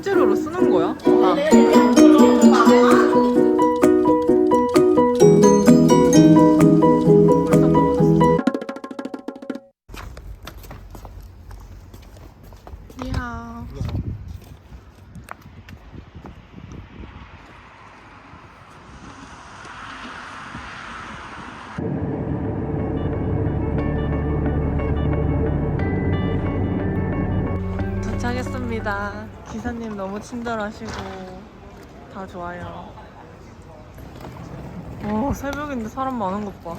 실제로로 쓰는 거야? 아. 벌써 떨어졌어. 니하오. 도착했습니다. 기사님 너무 친절하시고 다 좋아요. 오, 새벽인데 사람 많은 것 봐.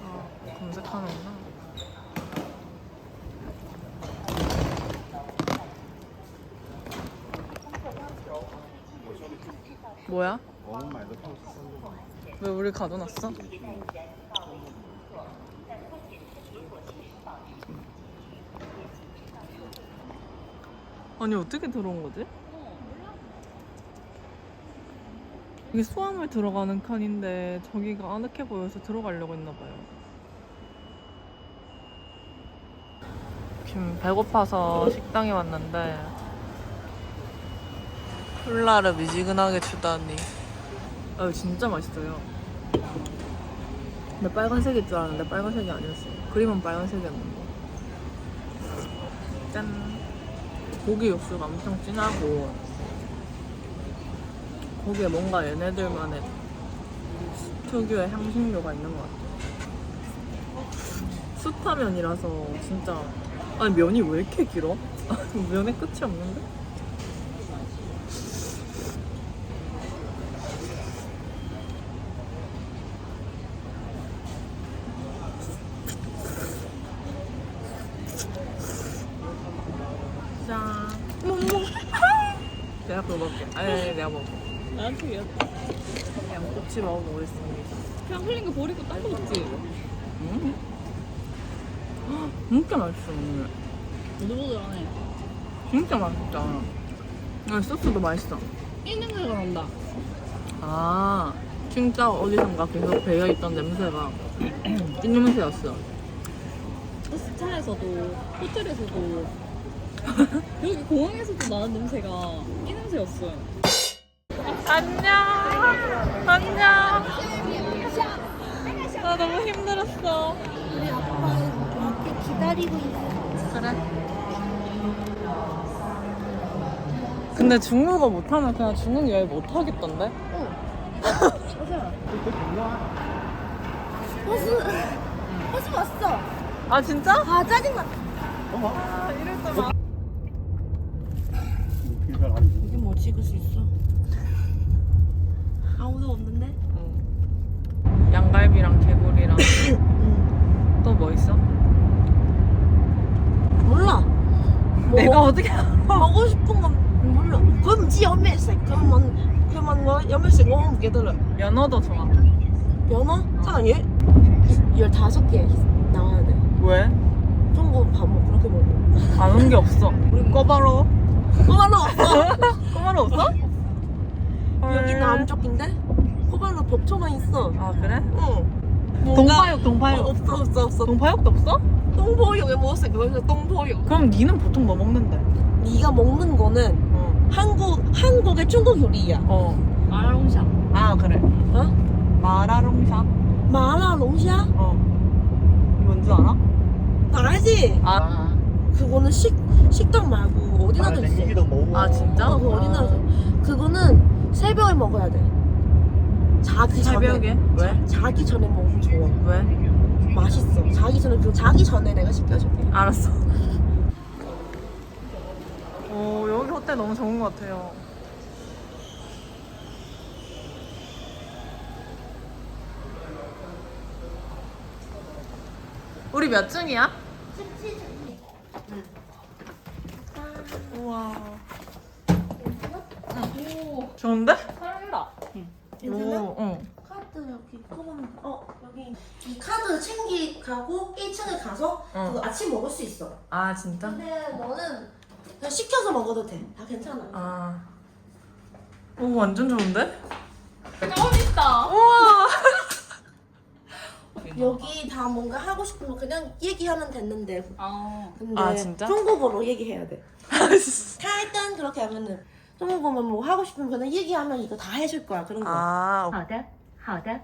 아, 검색하는구나. 뭐야? 왜 우리 가둬놨어? 아니 어떻게 들어온 거지? 이게 수화물 들어가는 칸인데 저기가 아늑해 보여서 들어가려고 했나봐요. 지금 배고파서 식당에 왔는데 콜라를 미지근하게 주다니. 아 진짜 맛있어요. 근데 빨간색일 줄 알았는데 빨간색이 아니었어요. 그림은 빨간색이었는데. 짠. 고기 육수가 엄청 진하고 거기에 뭔가 얘네들만의 특유의 향신료가 있는 것 같아요. 수타면이라서 진짜. 아니 면이 왜 이렇게 길어? 면에 끝이 없는데? 짠. 내가 그거 먹을게. 아니 내가 먹어. 나한테 왜 양꼬치 먹어보겠습니다. 그냥 흘린 거 버리고 딴 거 먹지? 진짜 맛있어 오늘. 보들보들하네. 진짜 맛있다. 아, 소스도 맛있어. 이 냄새가 난다. 아 진짜 어디선가 계속 배어있던 냄새가 이 냄새였어. 스타에서도 호텔에서도 여기 공항에서도 나는 냄새가 이 냄새였어요. 안녕. 안녕. 나 너무 힘들었어. 우리 아빠 이렇게 기다리고 있어. 그래. 근데 중국어 못하면 그냥 중국 여행 못하겠던데? 맞아. 버스 왔어. 아 진짜? 아 짜증나. 아 이럴 때 막. 여기 뭐 찍을 수 있어? 아무도 없는데? 응. 양갈비랑 개구리랑 또 뭐 있어? 몰라. 내가 어떻게 알아? 먹고 싶은 건 몰라. 그럼 지 연매색. 그러면 뭐 연매색 뭐 먹게 들어. 연어도 좋아. 연어? 사장님 15개 나와야 돼. 왜? 중국 밥 먹고 그렇게 먹어. 아는 게 없어. 우리 꼬바로. 호발로 없어. 꼬바로 없어? 여기 남쪽인데? 호발로 벽초만 있어. 아 그래? 응. 동파육 동파육. 없어. 동파육도 없어? 똥보육에 먹었어. 그래서 똥보육. 그럼 니는 보통 뭐 먹는데? 네가 먹는 거는 어. 한국의 중국 요리야. 어. 마라롱샤. 아 그래. 어? 마라롱샤? 마라롱샤? 어. 뭔지 알아? 알지? 아. 그거는 식당 말고 어디나도 있어. 아 진짜? 그거 어디나도. 그거는 새벽에 먹어야 돼. 자기 새벽에? 전에. 왜? 자기 전에 먹으면 좋아. 왜? 맛있어. 자기 전에 내가 시켜줄게. 알았어. 오 여기 호텔 너무 좋은 것 같아요. 우리 몇 층이야? 17층. 우와. 오, 좋은데? 사랑해라. 괜찮아? 오, 응. 카드 여기 그거는 여기 이 카드 챙기가고 1층에 가서 그거 아침 먹을 수 있어. 아 진짜? 근데 너는 그냥 시켜서 먹어도 돼. 다 괜찮아. 아. 오 완전 좋은데? 가만 있다. 우와. 여기 다 뭔가 하고 싶은 거 그냥 얘기하면 됐는데. 근데 아, 진짜? 중국어로 얘기해야 돼. 일단 그렇게 하면은 중국어면 뭐 하고 싶으면 그냥 얘기하면 이거 다 해줄 거야 그런 거. 아, 好的，好的，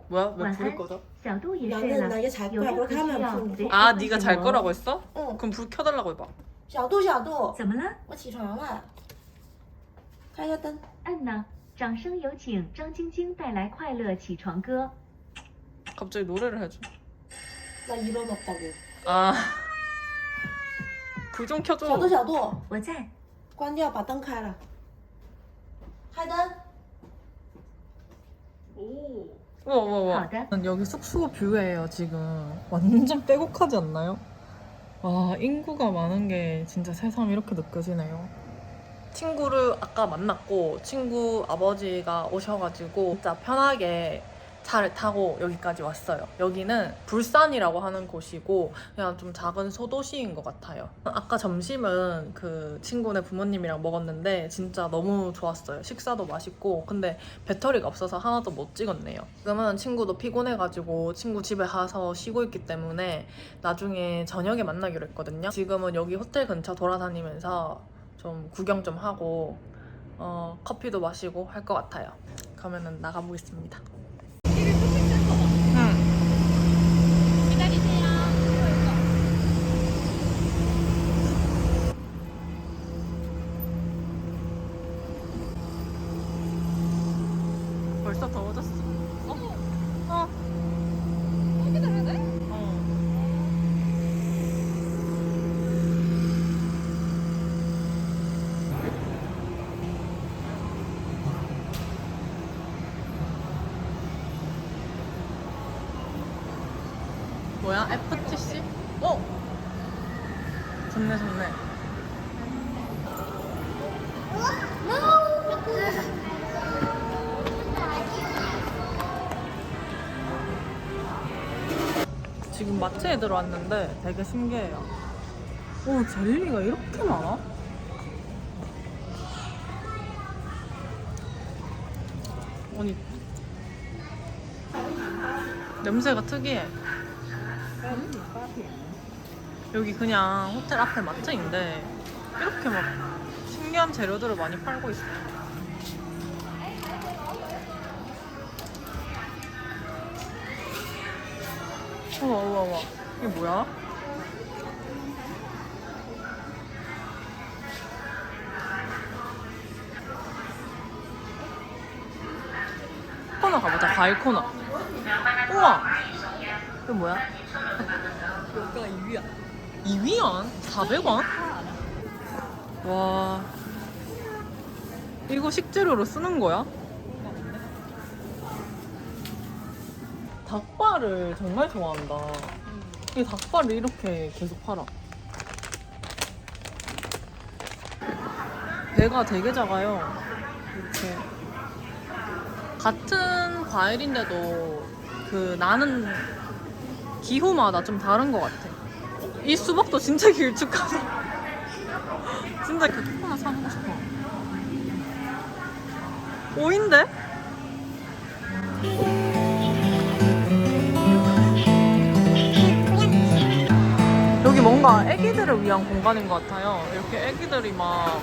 뭐야? 왜 晚 불을 安 꺼져? 。 小度也睡 나는 了， 나게 잘 有 거야 任何 그렇게 需 하면 要 좀. 随时 아, 关 네가 心 잘 我 거라고 했어? 응. 그럼 불 켜달라고 해봐. 小度小度，怎么了？我起床了，开个灯。按呢？掌声有请张晶晶带来快乐起床歌。 갑자기 노래를 해줘. 나 일어났다고. 아, 불 좀 켜줘. 小度小度，我在。关掉，把灯开了。开灯。 우와, 우와, 우와. 好的。 여기 숙소 뷰예요, 지금. 완전 빼곡하지 않나요? 와, 인구가 많은 게 진짜 새삼 이렇게 느껴지네요. 친구를 아까 만났고 친구 아버지가 오셔가지고 진짜 편하게 차를 타고 여기까지 왔어요. 여기는 불산이라고 하는 곳이고 그냥 좀 작은 소도시인 것 같아요. 아까 점심은 그 친구네 부모님이랑 먹었는데 진짜 너무 좋았어요. 식사도 맛있고 근데 배터리가 없어서 하나도 못 찍었네요. 지금은 친구도 피곤해가지고 친구 집에 가서 쉬고 있기 때문에 나중에 저녁에 만나기로 했거든요. 지금은 여기 호텔 근처 돌아다니면서 좀 구경 좀 하고 커피도 마시고 할 것 같아요. 그러면은 나가보겠습니다. 벌써 더워졌어. 어. 이렇게 되면 돼? 뭐야? FTC? 어? 좋네 좋네. 지금 마트에 들어왔는데 되게 신기해요. 오, 젤리가 이렇게 많아? 아니, 냄새가 특이해. 여기 그냥 호텔 앞에 마트인데 이렇게 막 신기한 재료들을 많이 팔고 있어요. 우와 우와 우와, 이게 뭐야? 코너 가보자. 과일 코너. 우와, 이거 뭐야? 여기가 2위야. 2위안? 400원? 와, 이거 식재료로 쓰는 거야? 닭발을 정말 좋아한다. 이 닭발을 이렇게 계속 팔아. 배가 되게 작아요. 이렇게 같은 과일인데도 그 나는 기호마다 좀 다른 것 같아. 이 수박도 진짜 길쭉하다. 진짜 그 코코넛 사보고 싶어. 5인데? 여기 뭔가 애기들을 위한 공간인 것 같아요. 이렇게 애기들이 막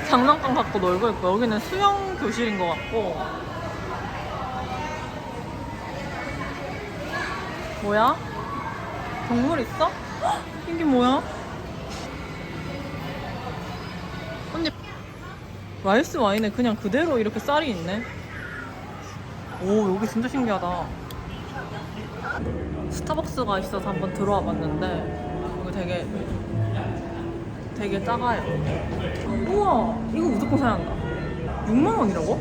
장난감 갖고 놀고 있고, 여기는 수영 교실인 것 같고. 뭐야? 동물 있어? 헉, 이게 뭐야? 언니, 라이스 와인에 그냥 그대로 이렇게 쌀이 있네. 오, 여기 진짜 신기하다. 스타벅스가 있어서 한번 들어와 봤는데 여기 되게 작아요. 우와, 이거 무조건 사야 한다. 6만 원이라고?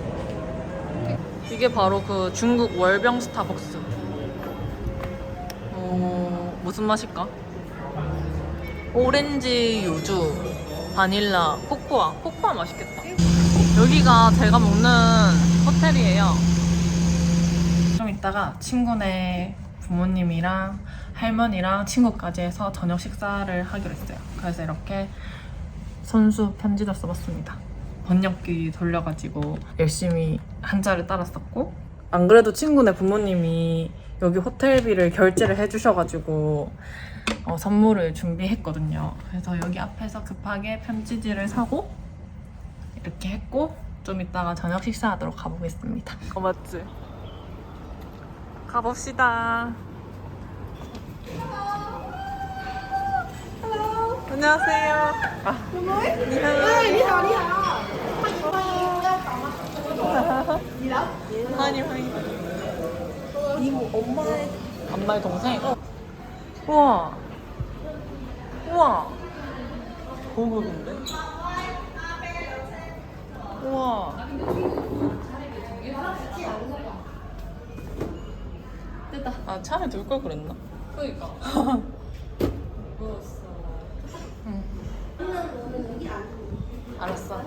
이게 바로 그 중국 월병 스타벅스. 무슨 맛일까? 오렌지 유주, 바닐라, 코코아 맛있겠다. 여기가 제가 먹는 호텔이에요. 좀 이따가 친구네 부모님이랑 할머니랑 친구까지 해서 저녁 식사를 하기로 했어요. 그래서 이렇게 손수 편지를 써봤습니다. 번역기 돌려가지고 열심히 한자를 따라 썼고, 안 그래도 친구네 부모님이 여기 호텔비를 결제를 해주셔가지고 선물을 준비했거든요. 그래서 여기 앞에서 급하게 편지지를 사고 이렇게 했고 좀 이따가 저녁 식사하도록 가보겠습니다. 맞지? 가봅시다. 안녕하세요. 이모 엄마의 엄마의 동생? 우와. 우와. 고급인데? 우와. 됐다. 아, 차에 둘 걸 그랬나? 그니까. 응. 알았어.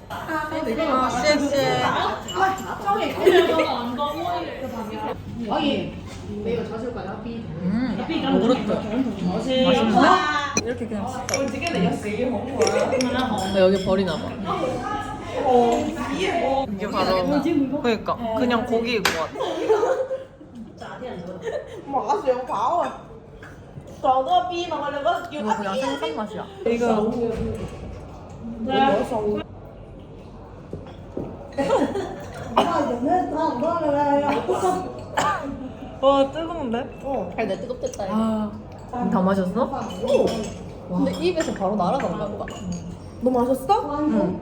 아, 쎄쎄. 오그렇다. 맛있는데? 이렇게 그냥 나 여기 버리나 봐. 이게 바로 그러니까 그냥 고기인 것 같아. 먹었어 요 pháo rồi còn cái pin mà đừng có chưa 이거 그냥 생선 맛이야. 이거 와 뜨거운데? 아니 내 뜨겁겠다. 아, 다 마셨어? 근데 입에서 바로 날아간다 보다. 너 마셨어? 응.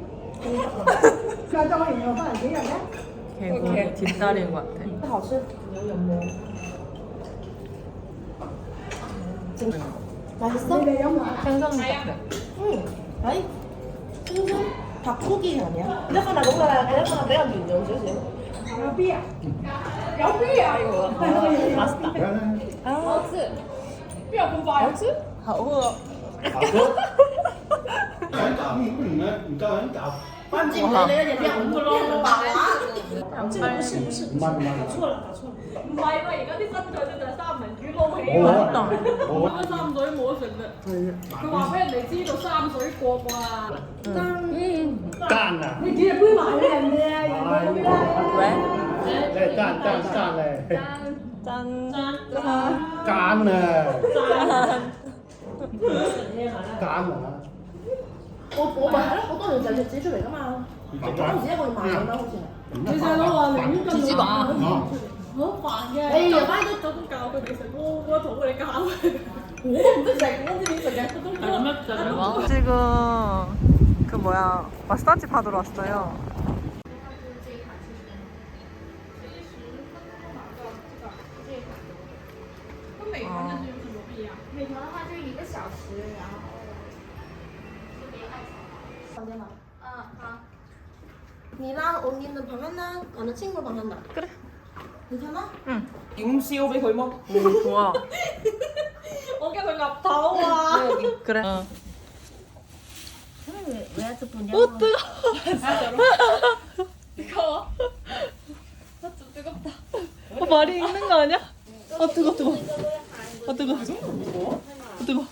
개구 뒷다리인 것 같아. 好吃 맛있어? 생선 같아. 응 đấy 생선 닭고기 아니야? cái con này cũng là cái con này bé hơn nhiều xíu xíu 맛있다. 하우. Cẩn trọng những mình á, mình cho cẩn trọng. quan trọng là đây là điểm cũng không lo bảo á这个不是不是慢慢搞错了搞錯了唔係喎，而家啲新隊就係三文魚撈起好啊！啊，好啊。嗰三水冇得食啦，佢話俾人哋知道三水國啊！干啊！你只係杯埋俾人哋啊，人哋都咩？ 왜? Đây,干嘞！ 짠.干呢！干啊！我買咯，好多年就係自己出嚟噶嘛，嗰陣時一個月賣咁樣好似係。你細佬話寧願咁吧好煩嘅。哎呀翻都早都教佢哋食，我同佢哋教佢哋。我都唔識食，我唔知點食嘅，都係咁樣就咁講。 지금 그 뭐야 마사지 받으러 왔어요. 어. 美团的话就是1个小时，然后。房间吗？好。你랑 언니는 방 하나, 나는 친구 방 하나. 그래. 괜찮아? 응. 임시오俾佢麼？ 오, 좋아. 我叫佢岌頭啊！ 그래. 어. 오 뜨거. 뜨거워. 좀 뜨겁다. 말이 있는 거 아니야? 뜨거. 뜨거.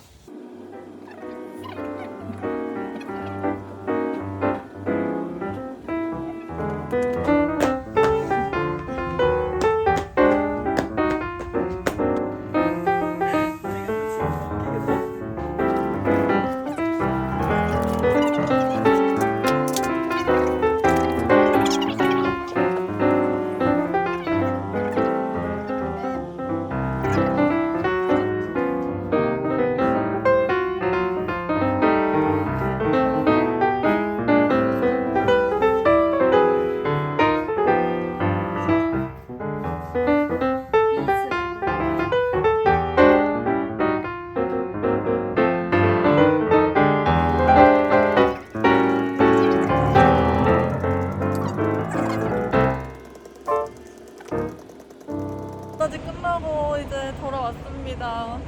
마사지 끝나고 이제 돌아왔습니다.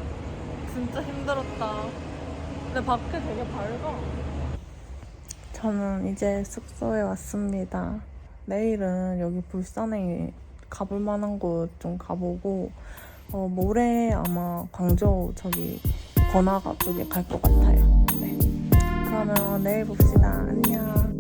진짜 힘들었다. 근데 밖에 되게 밝아. 저는 이제 숙소에 왔습니다. 내일은 여기 부산에 가볼 만한 곳 좀 가보고 모레 아마 광저우 저기 번화가 쪽에 갈 것 같아요. 네. 그러면 내일 봅시다. 안녕.